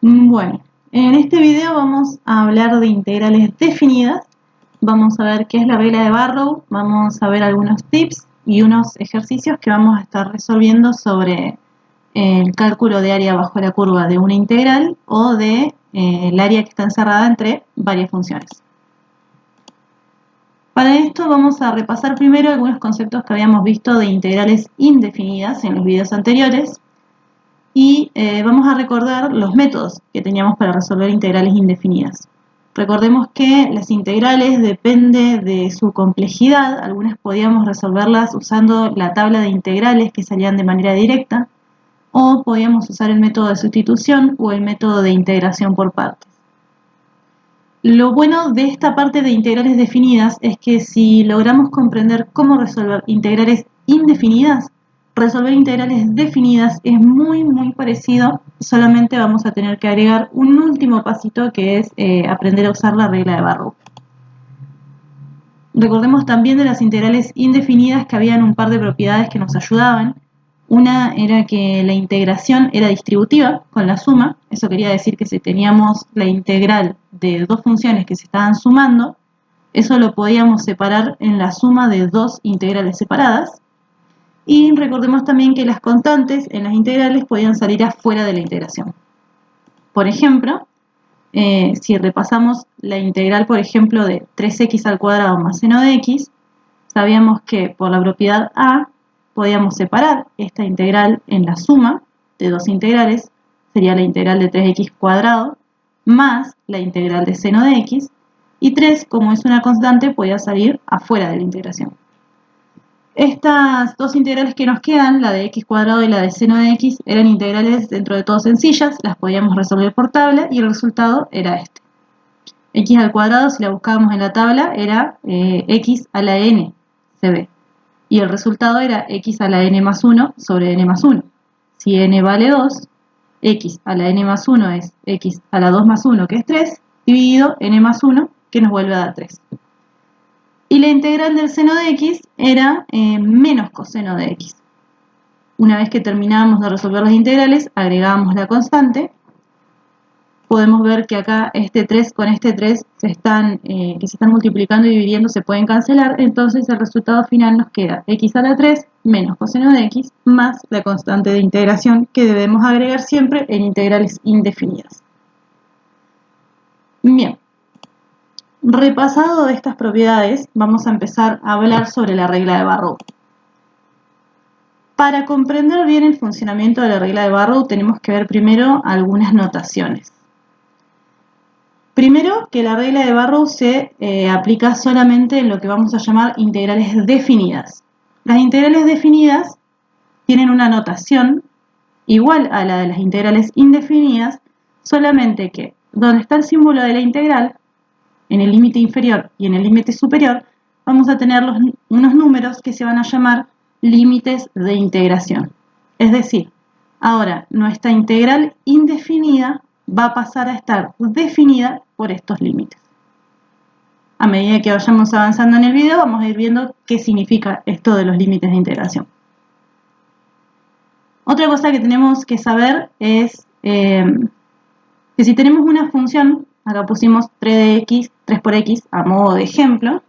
Bueno, en este video vamos a hablar de integrales definidas. Vamos a ver qué es la regla de Barrow, vamos a ver algunos tips y unos ejercicios que vamos a estar resolviendo sobre el cálculo de área bajo la curva de una integral o de el área que está encerrada entre varias funciones. Para esto vamos a repasar primero algunos conceptos que habíamos visto de integrales indefinidas en los videos anteriores. Y vamos a recordar los métodos que teníamos para resolver integrales indefinidas. Recordemos que las integrales depende de su complejidad. Algunas podíamos resolverlas usando la tabla de integrales que salían de manera directa, o podíamos usar el método de sustitución o el método de integración por partes. Lo bueno de esta parte de integrales definidas es que si logramos comprender cómo resolver integrales indefinidas, resolver integrales definidas es muy parecido, solamente vamos a tener que agregar un último pasito que es aprender a usar la regla de Barrow. Recordemos también de las integrales indefinidas que habían un par de propiedades que nos ayudaban. Una era que la integración era distributiva con la suma. Eso quería decir que si teníamos la integral de dos funciones que se estaban sumando, eso lo podíamos separar en la suma de dos integrales separadas. Y recordemos también que las constantes en las integrales podían salir afuera de la integración. Por ejemplo, si repasamos la integral, por ejemplo, de 3x al cuadrado más seno de x, sabíamos que por la propiedad A podíamos separar esta integral en la suma de dos integrales, sería la integral de 3x cuadrado más la integral de seno de x, y 3, como es una constante, podía salir afuera de la integración. Estas dos integrales que nos quedan, la de x cuadrado y la de seno de x, eran integrales dentro de todo sencillas, las podíamos resolver por tabla y el resultado era este. X al cuadrado, si la buscábamos en la tabla, era x a la n, se ve. Y el resultado era x a la n más 1 sobre n más 1. Si n vale 2, x a la n más 1 es x a la 2 más 1, que es 3, dividido n más 1, que nos vuelve a dar 3. Y la integral del seno de x era menos coseno de x. Una vez que terminábamos de resolver las integrales, agregábamos la constante. Podemos ver que acá este 3 con este 3 que se están multiplicando y dividiendo se pueden cancelar, entonces el resultado final nos queda x a la 3 menos coseno de x más la constante de integración que debemos agregar siempre en integrales indefinidas. Bien. Repasado estas propiedades, vamos a empezar a hablar sobre la regla de Barrow. Para comprender bien el funcionamiento de la regla de Barrow, tenemos que ver primero algunas notaciones. Primero, que la regla de Barrow se aplica solamente en lo que vamos a llamar integrales definidas. Las integrales definidas tienen una notación igual a la de las integrales indefinidas, solamente que donde está el símbolo de la integral, en el límite inferior y en el límite superior, vamos a tener unos números que se van a llamar límites de integración. Es decir, ahora nuestra integral indefinida va a pasar a estar definida por estos límites. A medida que vayamos avanzando en el video, vamos a ir viendo qué significa esto de los límites de integración. Otra cosa que tenemos que saber es que si tenemos una función, acá pusimos 3 por x a modo de ejemplo.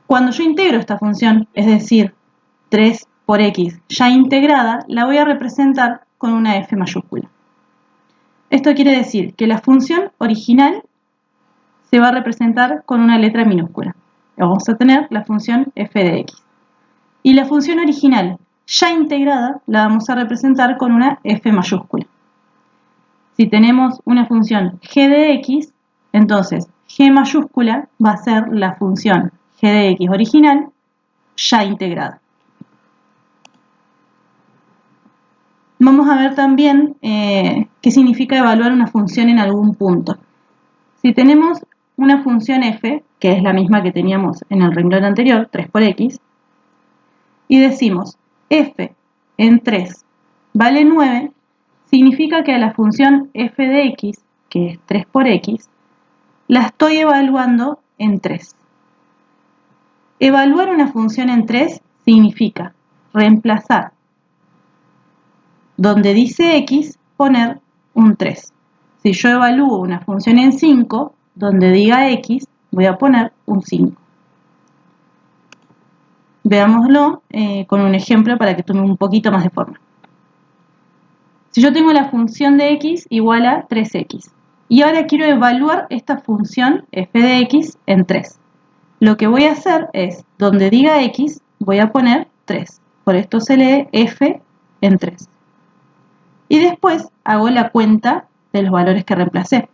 Cuando yo integro esta función, es decir, 3 por x ya integrada, la voy a representar con una f mayúscula. Esto quiere decir que la función original se va a representar con una letra minúscula. Vamos a tener la función f de x. Y la función original ya integrada la vamos a representar con una f mayúscula. Si tenemos una función g de x, entonces g mayúscula va a ser la función g de x original ya integrada. Vamos a ver también qué significa evaluar una función en algún punto. Si tenemos una función f, que es la misma que teníamos en el renglón anterior, 3 por x, y decimos f en 3 vale 9, significa que a la función f de x, que es 3 por x, la estoy evaluando en 3. Evaluar una función en 3 significa reemplazar donde dice x, poner un 3. Si yo evalúo una función en 5, donde diga x, voy a poner un 5. Veámoslo con un ejemplo para que tome un poquito más de forma. Si yo tengo la función de x igual a 3x, y ahora quiero evaluar esta función f de x en 3. Lo que voy a hacer es, donde diga x, voy a poner 3. Por esto se lee f en 3. Y después hago la cuenta de los valores que reemplacé.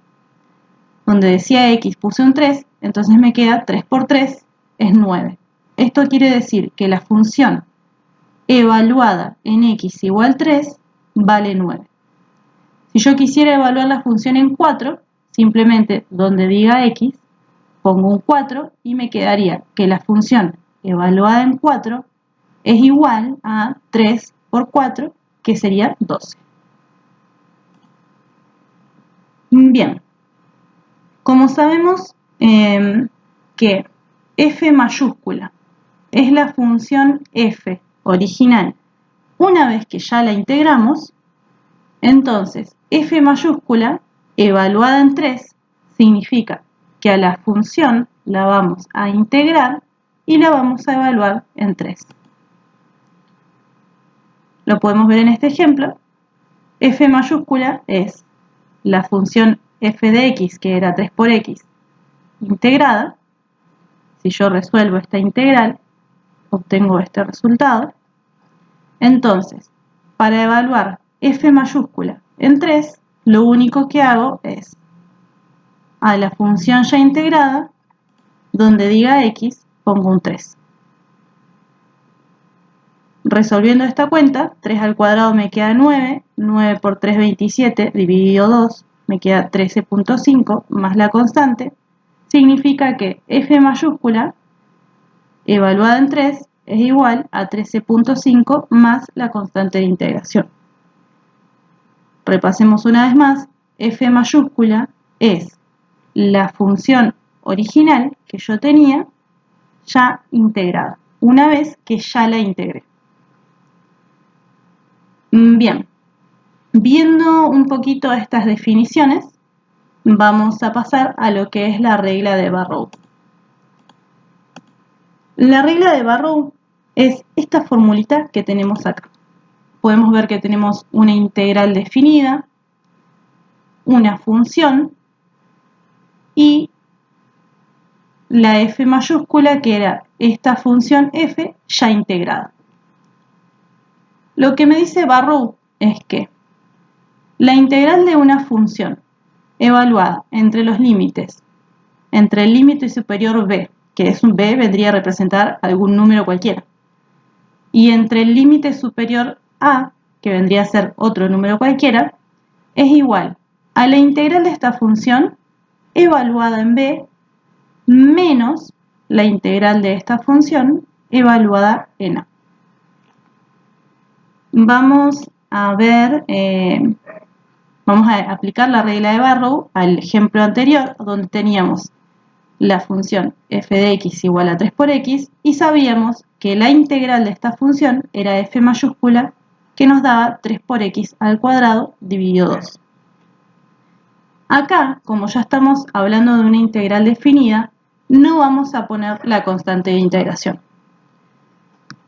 Donde decía x puse un 3, entonces me queda 3 por 3 es 9. Esto quiere decir que la función evaluada en x igual 3 vale 9. Si yo quisiera evaluar la función en 4, simplemente donde diga x, pongo un 4 y me quedaría que la función evaluada en 4 es igual a 3 por 4, que sería 12. Bien, como sabemos que f mayúscula es la función f original, una vez que ya la integramos, entonces f mayúscula evaluada en 3 significa que a la función la vamos a integrar y la vamos a evaluar en 3. Lo podemos ver en este ejemplo. F mayúscula es la función f de x, que era 3 por x, integrada. Si yo resuelvo esta integral, obtengo este resultado. Entonces, para evaluar f mayúscula en 3, lo único que hago es a la función ya integrada, donde diga x, pongo un 3. Resolviendo esta cuenta, 3 al cuadrado me queda 9, 9 por 3, 27, dividido 2, me queda 13.5, más la constante, significa que f mayúscula, evaluada en 3, es igual a 13.5 más la constante de integración. Repasemos una vez más, f mayúscula es la función original que yo tenía ya integrada, una vez que ya la integré. Bien, viendo un poquito estas definiciones, vamos a pasar a lo que es la regla de Barrow. La regla de Barrow es esta formulita que tenemos acá. Podemos ver que tenemos una integral definida, una función y la f mayúscula, que era esta función f ya integrada. Lo que me dice Barrow es que la integral de una función evaluada entre los límites, entre el límite superior b, que es un b, vendría a representar algún número cualquiera, y entre el límite superior a, que vendría a ser otro número cualquiera, es igual a la integral de esta función evaluada en b menos la integral de esta función evaluada en a. Vamos a ver, vamos a aplicar la regla de Barrow al ejemplo anterior, donde teníamos la función f de x igual a 3 por x y sabíamos que la integral de esta función era f mayúscula, que nos daba 3 por x al cuadrado dividido 2. Acá, como ya estamos hablando de una integral definida, no vamos a poner la constante de integración.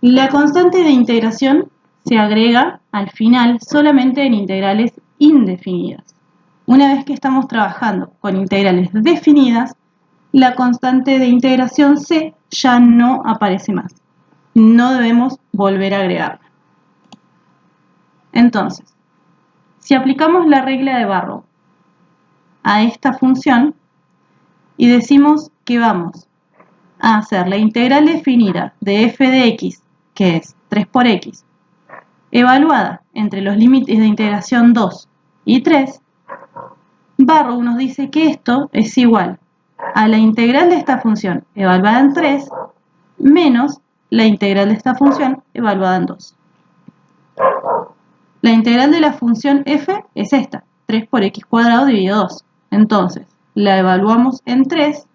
La constante de integración se agrega al final solamente en integrales indefinidas. Una vez que estamos trabajando con integrales definidas, la constante de integración c ya no aparece más. No debemos volver a agregarla. Entonces, si aplicamos la regla de Barrow a esta función y decimos que vamos a hacer la integral definida de f de x, que es 3 por x, evaluada entre los límites de integración 2 y 3, Barrow nos dice que esto es igual a la integral de esta función evaluada en 3 menos la integral de esta función evaluada en 2. La integral de la función f es esta, 3 por x cuadrado dividido 2. Entonces, la evaluamos en 3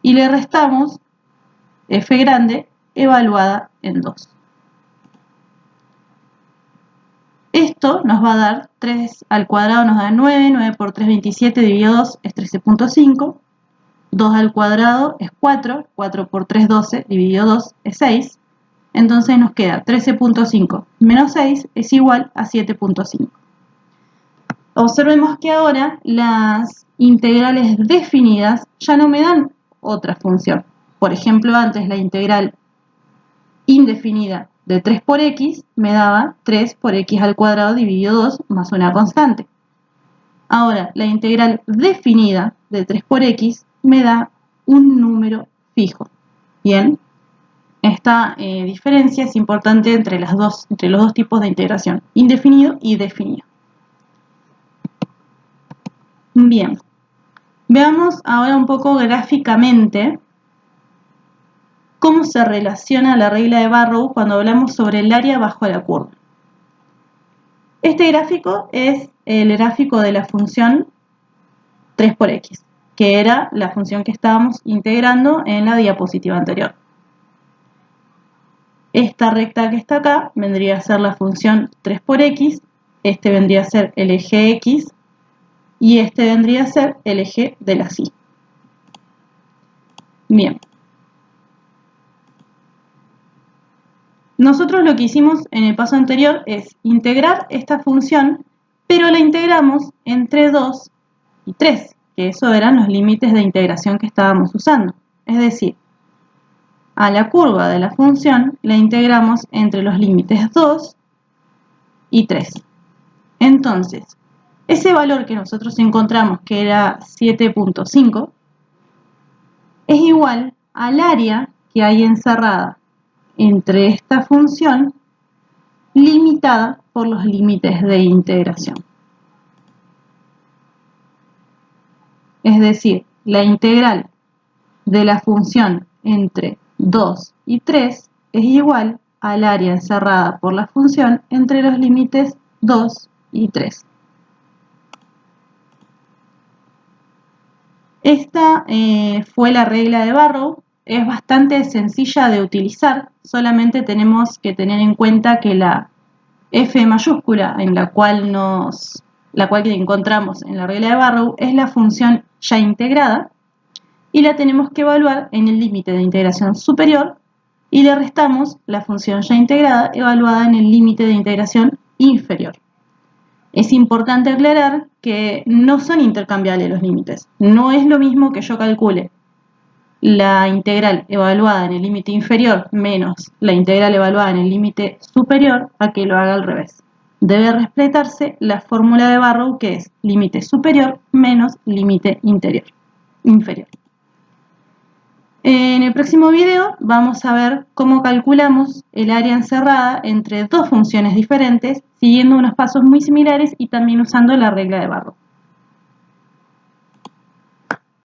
y le restamos f grande evaluada en 2. Esto nos va a dar 3 al cuadrado nos da 9, 9 por 3, 27, dividido 2 es 13.5, 2 al cuadrado es 4, 4 por 3, 12, dividido 2 es 6, entonces nos queda 13.5 menos 6 es igual a 7.5. Observemos que ahora las integrales definidas ya no me dan otra función. Por ejemplo, antes la integral indefinida de 3 por x me daba 3 por x al cuadrado dividido 2 más una constante. Ahora, la integral definida de 3 por x me da un número fijo. Bien, esta diferencia es importante entre los dos tipos de integración, indefinido y definido. Bien, veamos ahora un poco gráficamente cómo se relaciona la regla de Barrow cuando hablamos sobre el área bajo la curva. Este gráfico es el gráfico de la función 3 por x, que era la función que estábamos integrando en la diapositiva anterior. Esta recta que está acá vendría a ser la función 3 por x, este vendría a ser el eje x, y este vendría a ser el eje de la y. Bien. Nosotros lo que hicimos en el paso anterior es integrar esta función, pero la integramos entre 2 y 3, que eso eran los límites de integración que estábamos usando. Es decir, a la curva de la función la integramos entre los límites 2 y 3. Entonces, ese valor que nosotros encontramos, que era 7.5, es igual al área que hay encerrada entre esta función limitada por los límites de integración. Es decir, la integral de la función entre 2 y 3 es igual al área encerrada por la función entre los límites 2 y 3. Esta fue la regla de Barrow. Es bastante sencilla de utilizar, solamente tenemos que tener en cuenta que la f mayúscula en la cual encontramos en la regla de Barrow es la función ya integrada y la tenemos que evaluar en el límite de integración superior y le restamos la función ya integrada evaluada en el límite de integración inferior. Es importante aclarar que no son intercambiables los límites. No es lo mismo que yo calcule la integral evaluada en el límite inferior menos la integral evaluada en el límite superior a que lo haga al revés. Debe respetarse la fórmula de Barrow, que es límite superior menos límite inferior. En el próximo video vamos a ver cómo calculamos el área encerrada entre dos funciones diferentes, siguiendo unos pasos muy similares y también usando la regla de Barrow.